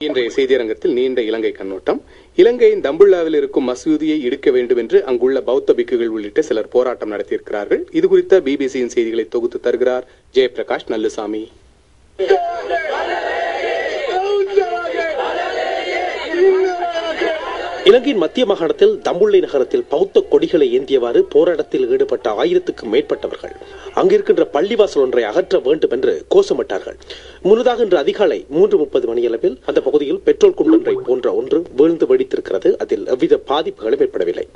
இன்றைய செய்தியரங்கத்தில் நீண்ட இலங்கை கண்ணோட்டம். இலங்கையின் தம்புள்ளாவில் இருக்கும் மசூதியை இடிக்க வேண்டும் என்று அங்குள்ள பௌத்த பிக்குகள் உள்ளிட்ட சிலர் போராட்டம் நடத்தியிருக்கிறார்கள். இது குறித்த பிபிசியின் செய்திகளை தொகுத்து தருகிறார் ஜெயபிரகாஷ் நல்லுசாமி. இலங்கையின் மத்திய மாகாணத்தில் தம்புள்ளை நகரத்தில் பௌத்த கொடிகளை ஏந்தியவாறு போராட்டத்தில் ஈடுபட்ட 1000க்கும் மேற்பட்டவர்கள் அங்கிருக்கின்ற பள்ளிவாசல் ஒன்றை அகற்ற வேண்டும் என்று கோஷமிட்டார்கள். முன்னதாக இன்று அதிகாலை 3:30 மணியளவில் அந்த பகுதியில் பெட்ரோல் குண்டொன்றை போன்ற ஒன்று வீழ்ந்து வெடித்திருக்கிறது. அதில் எவ்வித பாதிப்புகளும் ஏற்படவில்லை.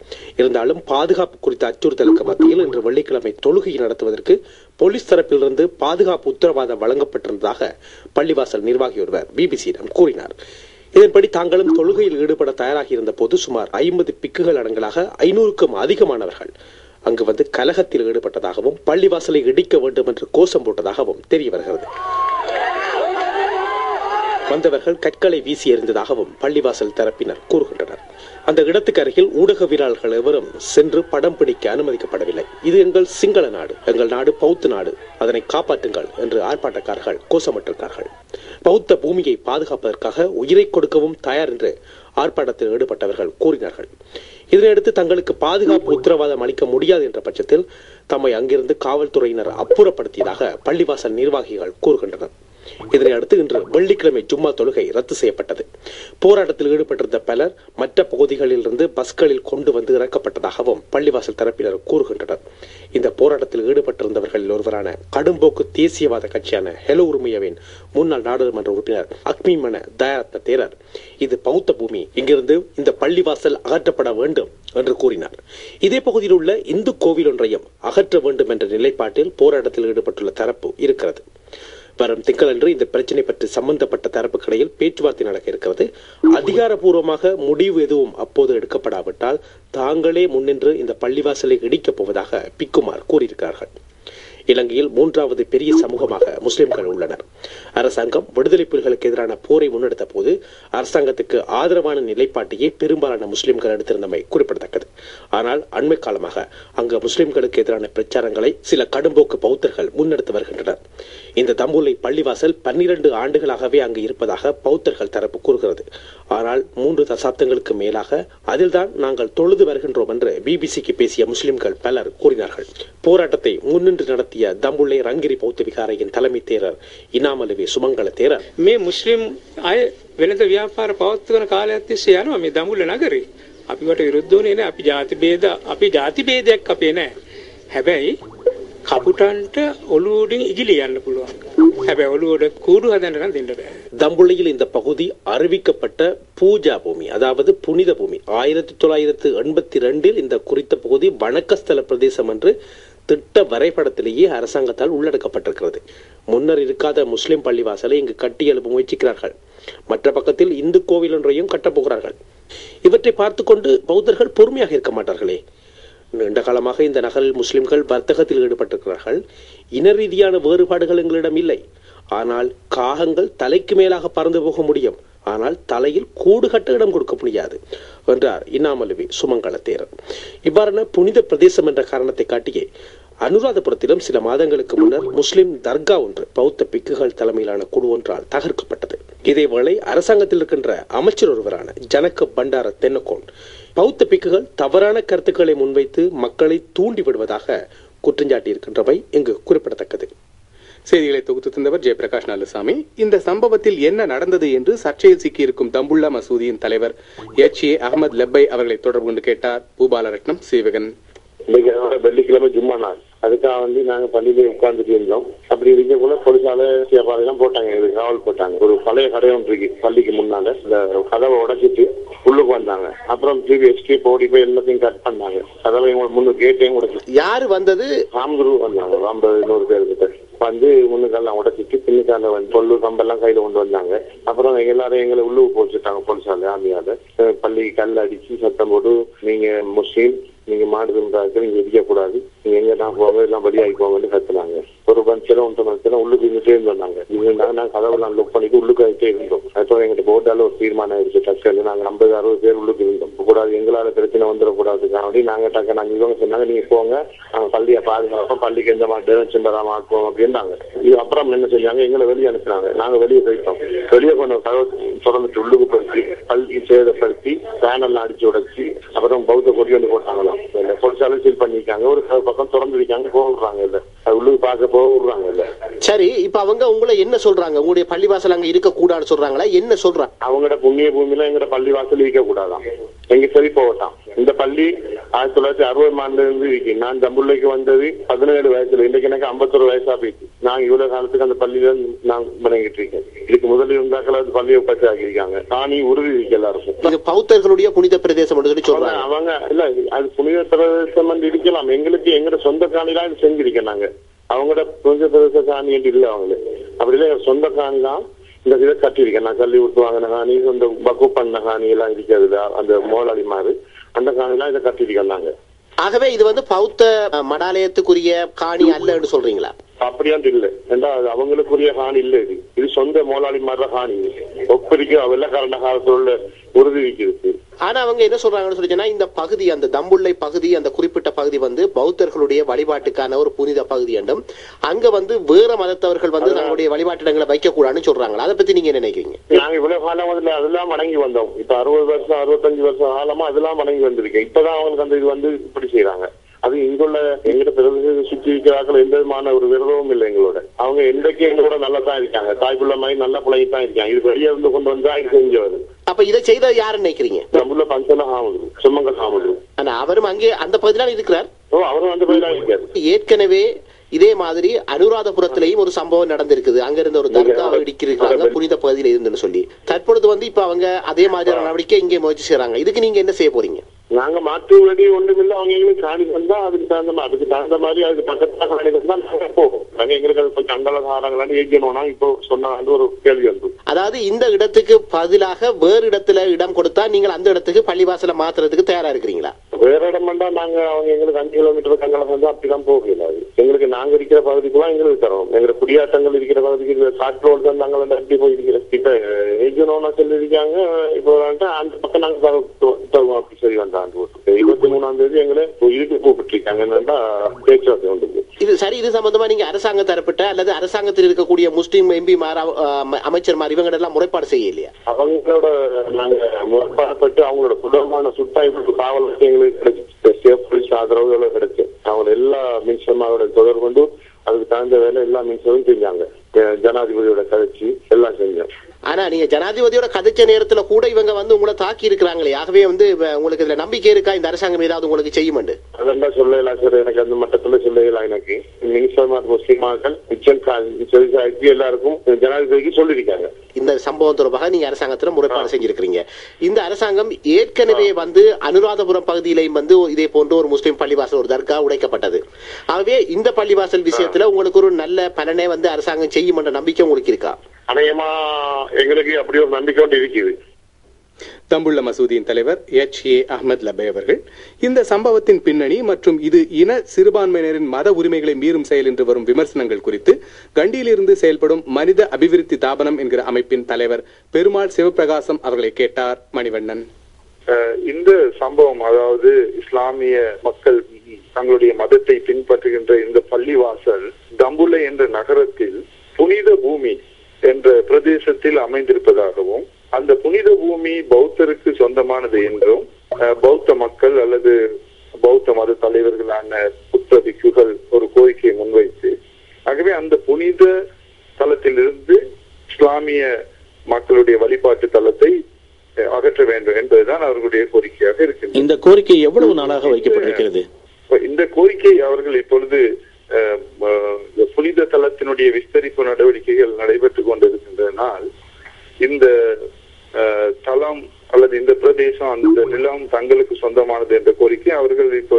இருந்தாலும் பாதுகாப்பு குறித்த அச்சுறுத்தலுக்கு மத்தியில் இன்று வெள்ளிக்கிழமை தொழுகையை நடத்துவதற்கு போலீஸ் தரப்பிலிருந்து பாதுகாப்பு உத்தரவாதம் வழங்கப்பட்டிருந்ததாக பள்ளிவாசல் நிர்வாகி ஒருவர் பிபிசியிடம் கூறினார். இதன்படி தாங்களும் தொழுகையில் ஈடுபட தயாராகி இருந்த போது சுமார் 50 பிக்குகள் அடங்கலாக 500க்கும் அதிகமானவர்கள் அங்கு வந்து கலகத்தில் ஈடுபட்டதாகவும் பள்ளிவாசலை இடிக்க வேண்டும் என்று கோஷம் போட்டதாகவும் தெரிய வருகிறது. வந்தவர்கள் கற்களை வீசி எறிந்ததாகவும் பள்ளிவாசல் தரப்பினர் கூறுகின்றனர். அந்த இடத்துக்கு அருகில் ஊடகவியலாளர்கள் எவரும் சென்று படம் பிடிக்க அனுமதிக்கப்படவில்லை. இது எங்கள் சிங்கள நாடு, எங்கள் நாடு பௌத்த நாடு, அதனை காப்பாற்றுங்கள் என்று ஆர்ப்பாட்டக்காரர்கள் கோஷமிட்டிருக்கிறார்கள். பௌத்த பூமியை பாதுகாப்பதற்காக உயிரை கொடுக்கவும் தயார் என்று ஆர்ப்பாட்டத்தில் ஈடுபட்டவர்கள் கூறினார்கள். இதனையடுத்து தங்களுக்கு பாதுகாப்பு உத்தரவாதம் அளிக்க முடியாது என்ற பட்சத்தில் தம்மை அங்கிருந்து காவல்துறையினர் அப்புறப்படுத்தியதாக பள்ளிவாசல் நிர்வாகிகள் கூறுகின்றனர். இதனையடுத்து இன்று வெள்ளிக்கிழமை ஜும்மா தொழுகை ரத்து செய்யப்பட்டது. போராட்டத்தில் ஈடுபட்டிருந்த பலர் மற்ற பகுதிகளில் இருந்து பஸ்களில் கொண்டு வந்து இறக்கப்பட்டதாகவும் பள்ளிவாசல் தரப்பினர் கூறுகின்றனர். இந்த போராட்டத்தில் ஈடுபட்டிருந்தவர்களில் ஒருவரான கடும்போக்கு தேசியவாத கட்சியான ஹெலோ உரிமையவின் முன்னாள் நாடாளுமன்ற உறுப்பினர் அக்மிமன தயாரத்ன தேரர் இது பௌத்த பூமி, இங்கிருந்து இந்த பள்ளிவாசல் அகற்றப்பட வேண்டும் என்று கூறினார். இதே பகுதியில் உள்ள இந்து கோவில் ஒன்றையும் அகற்ற வேண்டும் என்ற நிலைப்பாட்டில் போராட்டத்தில் ஈடுபட்டுள்ள தரப்பு இருக்கிறது. வரும் திங்களன்று இந்த பிரச்சனை பற்றி சம்பந்தப்பட்ட தரப்புக்கிடையில் பேச்சுவார்த்தை நடக்க இருக்கிறது. அதிகாரப்பூர்வமாக முடிவு எதுவும் அப்போது எடுக்கப்படாவிட்டால் தாங்களே முன்னின்று இந்த பள்ளிவாசலை இடிக்கப் போவதாக பிக்குமார் கூறியிருக்கிறார்கள். இலங்கையில் 3வது பெரிய சமூகமாக முஸ்லிம்கள் உள்ளனர். அரசாங்கம் விடுதலை புலிகளுக்கு எதிரான போரை முன்னெடுத்த போது அரசாங்கத்துக்கு ஆதரவான நிலைப்பாட்டையே பெரும்பாலான முஸ்லிம்கள் எடுத்திருந்தமை குறிப்பிடத்தக்கது. ஆனால் அண்மை காலமாக அங்கு முஸ்லிம்களுக்கு எதிரான பிரச்சாரங்களை சில கடும்போக்கு பௌத்தர்கள் முன்னெடுத்து வருகின்றனர். இந்த தம்புள்ளை பள்ளிவாசல் 12 ஆண்டுகளாகவே அங்கு இருப்பதாக பௌத்தர்கள் தரப்பு கூறுகிறது. ஆனால் 3 தசாப்தங்களுக்கு மேலாக அதில்தான் நாங்கள் தொழுது வருகின்றோம் என்று பிபிசிக்கு பேசிய முஸ்லிம்கள் பலர் கூறினார்கள். போராட்டத்தை முன்னின்று நடத்திய දඹුල්ලේ රංගිරි බෞද්ධ විහාරයෙන් தலைமை தேரர் ඉනාමලවේ සුමංගල தேரர் මේ මුස්ලිම් අය වෙළඳ ව්‍යාපාර පවත්වන කාලයක් තිස්සේ යනවා මේ දඹුල්ල නගරේ. අපිවට විරුද්ධෝනේ නෑ. අපි ಜಾති ભેදයක් අපේ නෑ. හැබැයි කපුටන්ට ඔළුවඩින් ඉගිලි යන්න පුළුවන්. හැබැයි ඔළුවඩ කූඩු හදන්න නම් දෙන්න බෑ. தம்புள்ளையில் இந்த பகுதி அறிவிக்கப்பட்ட பூஜா பூமி, அதாவது புனித பூமி. 1982 இந்த குறித்த பகுதி வணக்கஸ்தல பிரதேசம் என்று திட்ட வரைபடத்திலேயே அரசாங்கத்தால் உள்ளடக்கப்பட்டிருக்கிறது. முன்னர் இருக்காத முஸ்லிம் பள்ளிவாசலை இங்கு கட்டி எழுப்ப முயற்சிக்கிறார்கள். மற்ற பக்கத்தில் இந்து கோவில் ஒன்றையும் கட்டப்போகிறார்கள். இவற்றை பார்த்து கொண்டு பௌத்தர்கள் பொறுமையாக இருக்க மாட்டார்களே. நீண்ட காலமாக இந்த நகரில் முஸ்லிம்கள் வர்த்தகத்தில் ஈடுபட்டிருக்கிறார்கள். இன ரீதியான வேறுபாடுகள் எங்களிடம் இல்லை. ஆனால் காகங்கள் தலைக்கு மேலாக பறந்து போக முடியும், ஆனால் தலையில் கூடு கட்ட இடம் கொடுக்க முடியாது என்றார் இனாமலுவி சுமங்கல தேரர். இவ்வாறான புனித பிரதேசம் என்ற காரணத்தை காட்டியே அனுராதபுரத்திலும் சில மாதங்களுக்கு முன்னர் முஸ்லிம் தர்கா ஒன்று பௌத்த பிக்குகள் தலைமையிலான குழு ஒன்றால் தகர்க்கப்பட்டது. இதேவேளை அரசாங்கத்தில் இருக்கின்ற அமைச்சர் ஒருவரான ஜனக பண்டார தென்னகோன் பௌத்த பிக்குகள் தவறான கருத்துக்களை முன்வைத்து மக்களை தூண்டி விடுவதாக குற்றஞ்சாட்டி இருக்கின்றவை இங்கு குறிப்பிடத்தக்கது. செய்திகளை தொகுத்து தந்தவர் ஜெயபிரகாஷ் நல்லுசாமி. இந்த சம்பவத்தில் என்ன நடந்தது என்று சர்ச்சையில் சிக்கியிருக்கும் தம்புள்ளா மசூதியின் தலைவர் HA அகமது லெப்பை அவர்களை தொடர்பு கொண்டு கேட்டார் பூபாலரட்னம் சீவகன். வெள்ளிக்கிழமை ஜும்மா நாள், அதுக்காக நாங்க பள்ளியில உட்கார்ந்துட்டு இருந்தோம். அப்படி இருக்க கூட போலீசால எல்லாம் போட்டாங்க, எங்களுக்கு காவல் போட்டாங்க. ஒரு பழைய கடை ஒன்று இருக்கு பள்ளிக்கு முன்னால, இந்த கதவை உடைச்சிட்டு உள்ளுக்கு வந்தாங்க. அப்புறம் திருப்பி எஸ்கேப் ஓடி போய் எல்லாத்தையும் கட் பண்ணாங்க. கதவை முன்னு கேட்டையும் உடைச்சு. யாரு வந்தது? ராம்குரு வந்தாங்க. 50-100 பேருக்கு வந்து முன்னுக்கெல்லாம் உடைச்சிட்டு பின்னுக்கால வந்து பொல்லு கம்பெல்லாம் கையில கொண்டு வந்தாங்க. அப்புறம் எல்லாரும் எங்களை உள்ளுக்கு போச்சுட்டாங்க போலீசால, ஆமியால. பள்ளி கல் அடிச்சு சத்தம் போட்டு நீங்க முஸ்லீம் நீங்க மாடு தின்றாங்க, நீங்க இடிக்கக்கூடாது, நீங்க எங்க நான் போவாங்க எல்லாம் வெளியாகி போங்கன்னு கத்துனாங்க. ஒரு பஞ்சம் 1 மணிச்செல்லாம் உள்ளுக்கு இருந்துட்டே இருந்தாங்க. நாங்க கதவெல்லாம் லுக் பண்ணிட்டு உள்ளுக்கு ஆகிட்டே இருந்தோம். அப்புறம் எங்கிட்ட போட்டால ஒரு தீர்மானம் ஆயிடுச்சு. டக்கு நாங்க 50-60 பேர் உள்ளுக்கு இருந்தோம். கூடாது, எங்களால பிரச்சனை வந்துடக்கூடாதுக்காக நாங்க டக்கு நாங்க இவங்க சொன்னாங்க நீங்க போங்க, நாங்க பள்ளியை பாதுகாப்போம், பள்ளிக்கு எந்த மாட்டு சிந்தராம ஆக்குவோம் அப்படின்னாங்க. இது அப்புறம் என்ன செஞ்சாங்க, எங்களை வெளியே அனுப்பினாங்க. நாங்க வெளியே போயிட்டோம். வெளியே கொண்ட கதவை திறந்துட்டு உள்ளுக்கு படுத்தி பள்ளி சேதப்படுத்தி பேனெல்லாம் அடிச்சு உடைச்சி அப்புறம் பௌத்த கொடி வந்து போட்டாங்களாம். பொலிசால சீல் பண்ணிருக்காங்க. ஒரு பக்கம் திறந்து வைக்காங்க, போக விடுறாங்க இல்ல, உள்ளுக்கு பார்க்க போக விடுறாங்க இல்ல. சரி, இப்ப அவங்க உங்களை என்ன சொல்றாங்க? உங்களுடைய பள்ளிவாசல் அங்க இருக்க கூடாதுன்னு சொல்றாங்களா? என்ன சொல்றாங்க? அவங்களோட புண்ணிய பூமியில எங்கட பள்ளிவாசல் இருக்க கூடாதான், எங்க சரி போகட்டான். இந்த பள்ளி 1960 இருந்து இருக்கு. நான் தம்புள்ளைக்கு வந்தது 17 வயசுல. இன்றைக்கு எனக்கு 51 வயசா போயிட்டு. நான் இவ்வளவு காலத்துக்கு அந்த பள்ளியில நான் வணங்கிட்டு இருக்கேன். இதுக்கு முதல் இருந்தாக்கள் அது பள்ளியை பற்றி ஆகியிருக்காங்க. காணி உறுதி இருக்கு எல்லாருக்கும். இது பௌத்தர்களுடைய புனித பிரதேசம் சொல்லி சொல்றாங்க. அவங்க இல்ல, அது புனித பிரதேசம் வந்து இருக்கலாம். எங்களுக்கு எங்கட சொந்த காணிலாம் இது செஞ்சிருக்கேன் நாங்க. அவங்களோட புனித பிரதேச காணி என்று இல்லை அவங்களுக்கு. அப்படி இல்லை, சொந்த காணி தான் இந்த இதை கட்டியிருக்கேன். நான் கல்வி விட்டு வாங்கின காணி, இந்த பக்கு பண்ண காணி எல்லாம் இருக்கிறது, அந்த மோலாளி மாறு அந்த காணிலாம் இதை கட்டியிருக்கேன் நாங்க. ஆகவே இது வந்து பௌத்த மடாலயத்துக்குரிய காணி அல்ல என்று சொல்றீங்களா? அப்படியாண்டு இல்ல, ஏண்டா அது அவங்களுக்குரிய காணி இல்ல. இது சொந்த மோலாளி மாற காணி. ஒப்பரிக்கு வெள்ளக்காரண்ட காலத்துல உள்ள உறுதி இருக்கு. ஆனா அவங்க என்ன சொல்றாங்கன்னு சொல்லிச்சுன்னா, இந்த பகுதி, அந்த தம்புள்ளை பகுதி, அந்த குறிப்பிட்ட பகுதி வந்து பௌத்தர்களுடைய வழிபாட்டுக்கான ஒரு புனித பகுதி என்றும், அங்க வந்து வேற மதத்தவர்கள் வந்து தங்களுடைய வழிபாட்டிடங்களை வைக்க கூடாதுன்னு சொல்றாங்களா? அதை பத்தி நீங்க என்ன நினைக்கிறீங்க? நாங்க இவ்வளவு காலம் வந்து அதெல்லாம் வணங்கி வந்தோம். இப்ப 60 வருஷம் 65 வருஷம் காலமா அதெல்லாம் வணங்கி வந்திருக்கேன். இப்பதான் அவங்களுக்கு அந்த இது வந்து இப்படி செய்யறாங்க. அது இங்குள்ள எங்கிட்ட பிரதேசத்தை சுற்றி இருக்கிறார்கள். எந்த விதமான ஒரு விரோதமும் இல்லை எங்களோட. அவங்க என்றைக்கு எங்களோட நல்லா தான் இருக்காங்க. தாய்ப்புள்ள மாதிரி நல்ல பிள்ளைங்க தான் இருக்காங்க. இது வெளியே இருந்து கொண்டு வந்தா இது செஞ்சவர். அப்ப இதை செய்த யாருன்னு நினைக்கிறீங்க? நம்மள பஞ்சம் ஆகுது, சுமங்க ஆகுது. ஆனா அவரும் அங்கே அந்த பகுதியில இருக்கிறார். அவரும் அந்த பகுதியில இருக்காரு. ஏற்கனவே இதே மாதிரி அனுராதபுரத்திலையும் ஒரு சம்பவம் நடந்திருக்குது. அங்க இருந்த ஒரு தர்காவை இடிக்கிறாங்க புனித பகுதியில இருந்துன்னு சொல்லி. தற்பொழுது வந்து இப்ப அவங்க அதே மாதிரியான நடவடிக்கை இங்கே முயற்சி செய்யறாங்க. இதுக்கு நீங்க என்ன செய்ய போறீங்க? நாங்க மாற்று வழி ஒன்றும் இல்லை. அவங்க எங்களுக்கு காணி வந்தா அதுக்கு தகுந்த மாதிரி அதுக்கு பக்கத்துல காணி வந்தா நாங்க போகும். நாங்க எங்களுக்கு அது கொஞ்சம் அண்டலகாரங்களான்னு ஏற்கனோம்னா இப்போ சொன்ன ஒரு கேள்வி வந்து, அதாவது இந்த இடத்துக்கு பதிலாக வேறு இடத்துல இடம் கொடுத்தா நீங்கள் அந்த இடத்துக்கு பள்ளிவாசல மாத்துறதுக்கு தயாரா இருக்கிறீங்களா? வேற இடம் பண்ணா நாங்க அவங்க எங்களுக்கு 5 கிலோமீட்டர் கங்கலம் வந்து அப்படிதான் போகல. எங்களுக்கு நாங்க இருக்கிற பகுதிக்குலாம் எங்களுக்கு தரோம். எங்க குடியாட்டங்கள் இருக்கிற பகுதிக்கு காற்றோடு தான் நாங்கள் அப்படி போயிருக்கிறோம். இப்ப ஏஜனோனா சொல்லியிருக்காங்க. இப்போ அந்த பக்கம் நாங்க அப்படி சரி வந்தாங்க. 23ஆம் தேதி எங்களை இதுக்கு கூப்பிட்டுருக்காங்க. என்னன்னா பேச்சுவார்த்தை உண்டு. இது சரி. இது சம்பந்தமா நீங்க அரசாங்க தரப்பட்ட அல்லது அரசாங்கத்தில் இருக்கக்கூடிய முஸ்லீம் எம்பி அமைச்சர் மாதிரி இவங்க எல்லாம் முறைப்பாடு செய்ய இல்லையா? அவங்களோட நாங்க முறைப்பாடப்பட்டு அவங்களோட சுடமான சுட்டாய்ப்பு காவல் எங்களுக்கு கிடைச்சு, போலீஸ் ஆதரவு கிடைச்சு, அவங்க எல்லா மின்சமாவோட தொடர்பு கொண்டு அதுக்கு தகுந்த வேலை எல்லா மின்சமும் செஞ்சாங்க. ஜனாதிபதியோட கதைச்சு எல்லாம் செஞ்சோம். ஆனா நீங்க ஜனாதிபதியோட கதைச்ச நேரத்துல கூட இவங்க வந்து உங்களை தாக்கி இருக்கிறாங்களே. ஆகவே வந்து உங்களுக்கு இதுல நம்பிக்கை இருக்கா இந்த அரசாங்கம் ஏதாவது உங்களுக்கு செய்யும்? அதெல்லாம் சொல்லலாம் சார். எனக்கு அந்த மட்டத்துல சொல்லலாம். எனக்கு மினிஸ்டர் முஸ்லிமாக்கள் எல்லாருக்கும் ஜனாதிபதிக்கு சொல்லியிருக்காங்க. இந்த சம்பவம் தொடர்பாக நீங்க அரசாங்கத்துல முறைப்பாடு செஞ்சிருக்கீங்க. இந்த அரசாங்கம் ஏற்கனவே வந்து அனுராதபுரம் பகுதியிலையும் வந்து இதே போன்ற ஒரு முஸ்லீம் பள்ளிவாசல் ஒரு தர்கா உடைக்கப்பட்டது. ஆகவே இந்த பள்ளிவாசல் விஷயத்துல உங்களுக்கு ஒரு நல்ல பலனை வந்து அரசாங்கம் செய்யும் என்ற நம்பிக்கை உங்களுக்கு இருக்கா? அநேகமா எங்களுக்கு அப்படி ஒரு நம்பிக்கை ஒன்று இருக்குது. தம்புள்ள மசூதியின் தலைவர் H.A. அஹ்மத் லபே அவர்கள் இந்த சம்பவத்தின் பின்னணி மற்றும் இது இன சிறுபான்மையினரின் மத உரிமைகளை மீறும் செயல் என்று வரும் விமர்சனங்கள் குறித்து கண்டியிலிருந்து செயல்படும் மனித அபிவிருத்தி தாபனம் என்கிற அமைப்பின் தலைவர் பெருமாள் சிவபிரகாசம் அவர்களை கேட்டார் மணிவண்ணன். இந்த சம்பவம், அதாவது இஸ்லாமிய மக்கள் தங்களுடைய மதத்தை பின்பற்றுகின்ற இந்த பள்ளிவாசல் தம்புள்ளை என்ற நகரத்தில் புனித பூமி என்ற பிரதேசத்தில் அமைந்திருப்பதாகவும், அந்த புனித பூமி பௌத்தருக்கு சொந்தமானது என்றும் பௌத்த மக்கள் அல்லது பௌத்த மத தலைவர்களான புத்த பிக்குகள் ஒரு கோரிக்கையை முன்வைத்து, ஆகவே அந்த புனித தலத்திலிருந்து இஸ்லாமிய மக்களுடைய வழிபாட்டு தலத்தை அகற்ற வேண்டும் என்பதுதான் அவர்களுடைய கோரிக்கையாக இருக்கிறது. இந்த கோரிக்கை எவ்வளவு நாளாக வைக்கப்பட்டிருக்கிறது? இந்த கோரிக்கை அவர்கள் இப்பொழுது புனித தலத்தினுடைய விஸ்தரிப்பு நடவடிக்கைகள் நடைபெற்றுக் கொண்டிருக்கின்றனால் இந்த தலம் அல்லது இந்த பிரதேசம், அந்த நிலம் தங்களுக்கு சொந்தமானது என்ற கோரிக்கை அவர்கள் இப்போ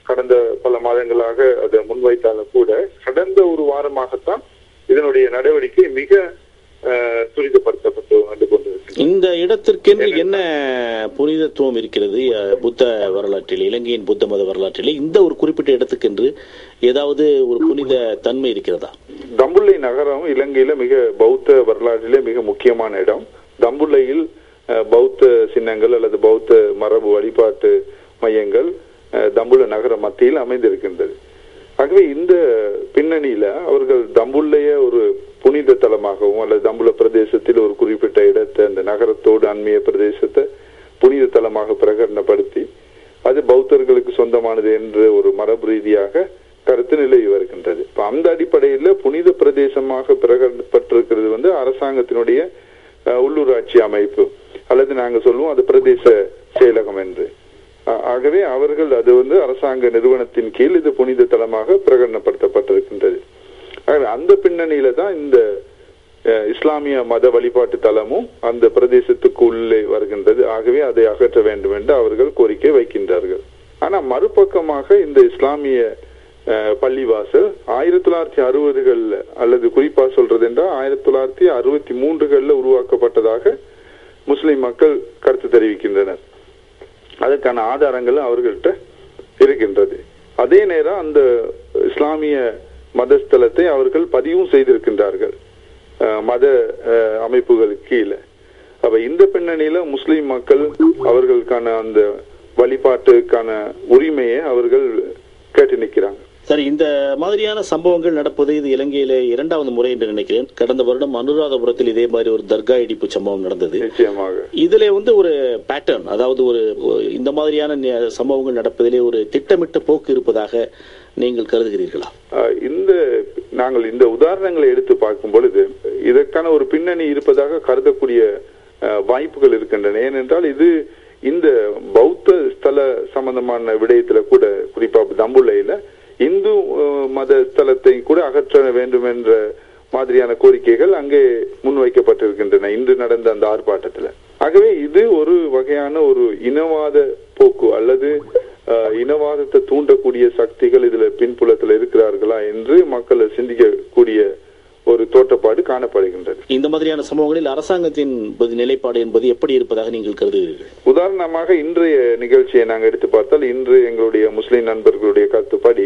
கடந்த பல மாதங்களாக அதை முன்வைத்தாலும் கூட கடந்த ஒரு வாரமாகத்தான் இதனுடைய நடவடிக்கை மிக துரிதப்படுத்தப்பட்டு வந்து கொண்டிருக்கிறது. இந்த இடத்திற்கென்று என்ன புனிதத்துவம் இருக்கிறது? புத்த வரலாற்றில், இலங்கையின் புத்த மத வரலாற்றிலே இந்த ஒரு குறிப்பிட்ட இடத்துக்கென்று ஏதாவது ஒரு புனித தன்மை இருக்கிறதா? தம்புள்ளை நகரம் இலங்கையில மிக பௌத்த வரலாற்றிலே மிக முக்கியமான இடம். தம்புள்ளையில் பௌத்த சின்னங்கள் அல்லது பௌத்த மரபு வழிபாட்டு மையங்கள் தம்புள்ள நகர மத்தியில் அமைந்திருக்கின்றது. ஆகவே இந்த பின்னணியில அவர்கள் தம்புள்ளைய ஒரு புனித தலமாகவும் அல்லது தம்புள்ள பிரதேசத்தில் ஒரு குறிப்பிட்ட இடத்தை அந்த நகரத்தோடு அண்மைய பிரதேசத்தை புனித தலமாக பிரகடனப்படுத்தி அது பௌத்தர்களுக்கு சொந்தமானது என்று ஒரு மரபு ரீதியாக கருத்து நிலவி வருகின்றது. இப்ப அந்த அடிப்படையில் புனித பிரதேசமாக பிரகடனப்பட்டிருக்கிறது வந்து அரசாங்கத்தினுடைய உள்ளூராட்சி அமைப்பு அல்லது நாங்க சொல்லுவோம் அது பிரதேச செயலகம் என்று. ஆகவே அவர்கள் அது வந்து அரசாங்க நிறுவனத்தின் கீழ் இது புனித தலமாக பிரகடனப்படுத்தப்பட்டிருக்கின்றது. அந்த பின்னணியில தான் இந்த இஸ்லாமிய மத வழிபாட்டு தலமும் அந்த பிரதேசத்துக்கு உள்ளே வருகின்றது. ஆகவே அதை அகற்ற வேண்டும் என்று அவர்கள் கோரிக்கை வைக்கின்றார்கள். ஆனா மறுபக்கமாக இந்த இஸ்லாமிய பள்ளிவாசல் 1960களில் அல்லது குறிப்பா சொல்றது என்றால் 1963களில் உருவாக்கப்பட்டதாக முஸ்லிம் மக்கள் கருத்து தெரிவிக்கின்றனர். அதற்கான ஆதாரங்களும் அவர்கள்ட்ட இருக்கின்றது. அதே நேரம் அந்த இஸ்லாமிய மதஸ்தலத்தை அவர்கள் பதிவும் செய்திருக்கின்றார்கள் மத அமைப்புகளுக்கு கீழே. அப்ப இந்த பின்னணியில முஸ்லிம் மக்கள் அவர்களுக்கான அந்த வழிபாட்டுக்கான உரிமையை அவர்கள் கேட்டு நிற்கிறாங்க. சரி, இந்த மாதிரியான சம்பவங்கள் நடப்பது இது இலங்கையில 2வது முறை என்று நினைக்கிறேன். கடந்த வருடம் அனுராதபுரத்தில் இதே மாதிரி ஒரு தர்கா இடிப்பு சம்பவம் நடந்தது. நிச்சயமாக இதுல வந்து ஒரு பேட்டர்ன், அதாவது ஒரு இந்த மாதிரியான சம்பவங்கள் நடப்பதிலே ஒரு திட்டமிட்ட போக்கு இருப்பதாக நீங்கள் கருதுகிறீர்களா? நாங்கள் இந்த உதாரணங்களை எடுத்து பார்க்கும் பொழுது இதற்கான ஒரு பின்னணி இருப்பதாக கருதக்கூடிய வாய்ப்புகள் இருக்கின்றன. ஏனென்றால் இது இந்த பௌத்த ஸ்தல சம்பந்தமான விடயத்துல கூட குறிப்பா தம்புள்ளையில இந்து மத ஸ்தலத்தை கூட அகற்ற வேண்டும் என்ற மாதிரியான கோரிக்கைகள் அங்கே முன்வைக்கப்பட்டிருக்கின்றன இன்று நடந்த அந்த ஆர்ப்பாட்டத்தில். ஆகவே இது ஒரு வகையான ஒரு இனவாத போக்கு அல்லது இனவாதத்தை தூண்டக்கூடிய சக்திகள் இதுல பின்புலத்தில் இருக்கிறார்களா என்று மக்கள் சிந்திக்கக்கூடிய ஒரு தோற்றப்பாடு காணப்படுகின்றது. இந்த மாதிரியான சம்பவங்களில் அரசாங்கத்தின் நிலைப்பாடு என்பது எப்படி இருப்பதாக நீங்கள் கருதுகிறீர்கள்? உதாரணமாக இன்றைய நிகழ்ச்சியை நாங்கள் எடுத்து பார்த்தால் இன்று எங்களுடைய முஸ்லிம் நண்பர்களுடைய கருத்துப்படி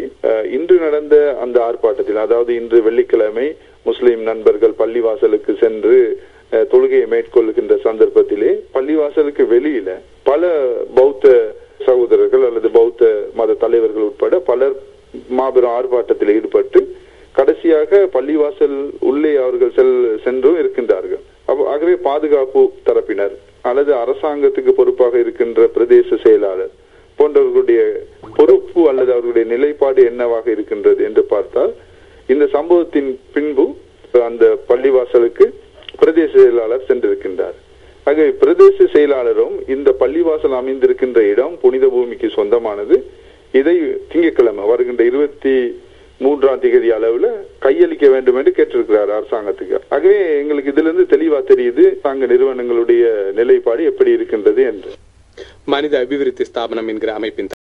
இன்று நடந்த அந்த ஆர்ப்பாட்டத்தில், அதாவது இன்று வெள்ளிக்கிழமை முஸ்லிம் நண்பர்கள் பள்ளிவாசலுக்கு சென்று தொழுகையை மேற்கொள்கின்ற சந்தர்ப்பத்திலே பள்ளிவாசலுக்கு வெளியில பல பௌத்த சகோதரர்கள் அல்லது பௌத்த மத தலைவர்கள் உட்பட பலர் மாபெரும் ஆர்ப்பாட்டத்தில் ஈடுபட்டு கடைசியாக பள்ளிவாசல் உள்ளே அவர்கள் சென்றும் இருக்கின்றார்கள். ஆகவே பாதுகாப்பு தரப்பினர் அல்லது அரசாங்கத்துக்கு பொறுப்பாக இருக்கின்ற பிரதேச செயலாளர் போன்றவர்களுடைய பொறுப்பு அல்லது அவர்களுடைய நிலைப்பாடு என்னவாக இருக்கின்றது என்று பார்த்தால் இந்த சம்பவத்தின் பின்பு அந்த பள்ளிவாசலுக்கு பிரதேச செயலாளர் சென்றிருக்கின்றார். ஆகவே பிரதேச செயலாளரும் இந்த பள்ளிவாசல் அமைந்திருக்கின்ற இடம் புனித பூமிக்கு சொந்தமானது, இதை திங்கட்கிழமை வருகின்ற 23ஆம் தேதி அளவுல கையளிக்க வேண்டும் என்று கேட்டிருக்கிறார் அரசாங்கத்துக்கு. ஆகவே எங்களுக்கு இதுல இருந்து தெளிவா தெரியுது அங்க நிறுவனங்களுடைய நிலைப்பாடு எப்படி இருக்கின்றது என்று. மனித அபிவிருத்தி ஸ்தாபனம் என்கிற அமைப்பின்